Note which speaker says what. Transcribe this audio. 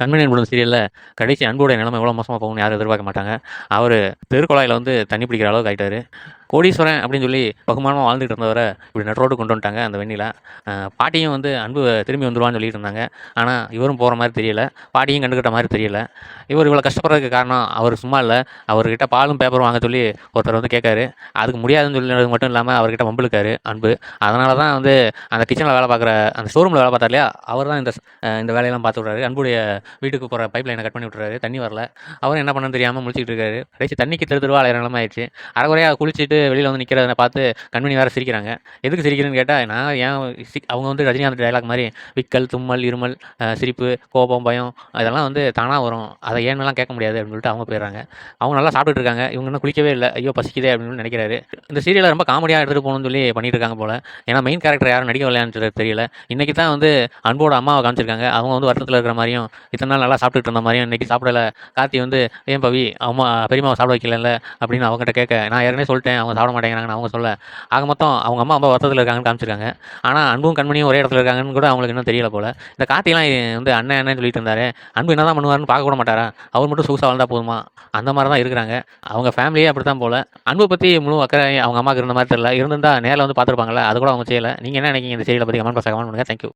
Speaker 1: கண்மணி குடும்பம் சீரியல்ல கடைசி அன்புடைய நிலைமை எவ்வளோ மோசமா போகும்னு யாரும் எதிர்பார்க்க மாட்டாங்க. அவரு தெருக்குழாயில வந்து தண்ணி பிடிக்கிற அளவுக்கு ஆயிட்டாரு. கோடீஸ்வரன் அப்படின்னு சொல்லி பகுமானமா வாழ்ந்துட்டு இருந்தவரை இப்படி நடு கொண்டு வந்துட்டாங்க அந்த வெண்ணிலா. பாட்டியும் வந்து அன்பு திரும்பி வந்துருவான்னு சொல்லிட்டு இருந்தாங்க. ஆனா இவரும் போற மாதிரி தெரியல. பாட்டியும் கண்டுக்கிட்ட மாதிரி தெரியல. இவர் இவ்வளோ கஷ்டப்படுறதுக்கு காரணம் அவர் சும்மா இல்ல. அவர்கிட்ட பாலும் பேப்பரும் வாங்க சொல்லி ஒருத்தர் வந்து கேட்காரு. அதுக்கு முடியாதுன்னு சொல்லினது மட்டும் இல்லாம அவர்கிட்ட வம்பிழுக்காரு அன்பு. அதனால தான் வந்து அந்த கிச்சன்ல வேலை பார்க்குற அந்த ஷோரூம்ல வேலை பார்த்தார் இல்லையா? அவர் தான் இந்த வேலையெல்லாம் பார்த்து விட்றாரு. அன்புடைய வீட்டுக்கு போகிற பைப் லைனை கட் பண்ணி விட்டுறாரு. தண்ணி வரல. அவரும் என்ன பண்ணணும்னு தெரியாமல் முழிச்சிட்டு இருக்காரு. கடைசி தண்ணிக்கு தெருவா அலையிற நிலைமை ஆயிடுச்சு. அரைகுறையாக குளிச்சுட்டு வெளியில் வந்து நிற்கிறத பார்த்து கண்மணி வேற சிரிக்கிறாங்க. எதுக்கு சிரிக்கிறேன்னு கேட்டால், நான் ஏன் அவங்க வந்து ரஜினிகாந்த் டைலாக் மாதிரி விக்கல், தும்மல், இருமல், சிரிப்பு, கோபம், பயம் அதெல்லாம் வந்து தானாக வரும். அதை ஏன்னெல்லாம் கேட்க முடியாது அப்படின்னு சொல்லிட்டு அவங்க போயிடுறாங்க. அவங்க நல்லா சாப்பிட்டுட்டு இருக்காங்க. இவங்க இன்னும் குளிக்கவே இல்லை. ஐயோ பசிக்குதே அப்படின்னு நினைக்கிறாரு. இந்த சீரியலை ரொம்ப காமெடியாக எடுத்துகிட்டு போகணும்னு சொல்லி பண்ணிட்டு இருக்காங்க போல. ஏன்னா மெயின் கேரக்டர் யாரும் நடிக்க விளையாண்டு தெரியல. இன்னைக்கு தான் வந்து அன்போட அம்மாவை காமிச்சிருக்காங்க. அவங்க வந்து வருத்தத்தில் இருக்கிற மாதிரியும் இத்தனை நாள் நல்லா சாப்பிட்டுட்டு இருந்த மாதிரியும் இன்னைக்கு சாப்பிடல. கார்த்தி வந்து ஏன் பவி அம்மா பெரியம்மாவை சாப்பிட வைக்கல அப்படின்னு அவங்ககிட்ட கேட்க, நான் ஏற்கனவே சொல்லிட்டேன் அவங்க சாப்பிட மாட்டேங்கிறாங்கன்னு அவங்க சொல்ல, ஆக மொத்தம் அவங்க அம்மா வருத்தத்தில் இருக்காங்கன்னு காமிச்சிருக்காங்க. ஆனால் அன்பும் கண்மணியும் ஒரே இடத்துல இருக்காங்கன்னு கூட அவங்களுக்கு இன்னும் தெரியல போல. இந்த கார்த்திலாம் வந்து அண்ணன் அண்ணன் சொல்லிட்டு இருந்தாரு. அன்பு என்ன தான் பண்ணுவாருன்னு பார்க்க கூட மாட்டாரா? அவர் மட்டும் சொகுசாக வாழ்ந்தா போதுமா? அந்த மாதிரி தான் இருக்கிறாங்க. அவங்க ஃபேமிலியே அப்படி தான் போல. அன்பை பற்றி முழு அக்கறை அவங்க அம்மாவுக்கு இருந்த மாதிரி தெரியல. இருந்திருந்தா நேரில் வந்து பார்த்துருப்பாங்கல்ல. அது கூட அவங்க செய்யலை. நீங்கள் என்ன நினைக்கிங்க இந்த சீரியலை பற்றி? கமெண்ட் பண்ணுங்க. தேங்க்யூ.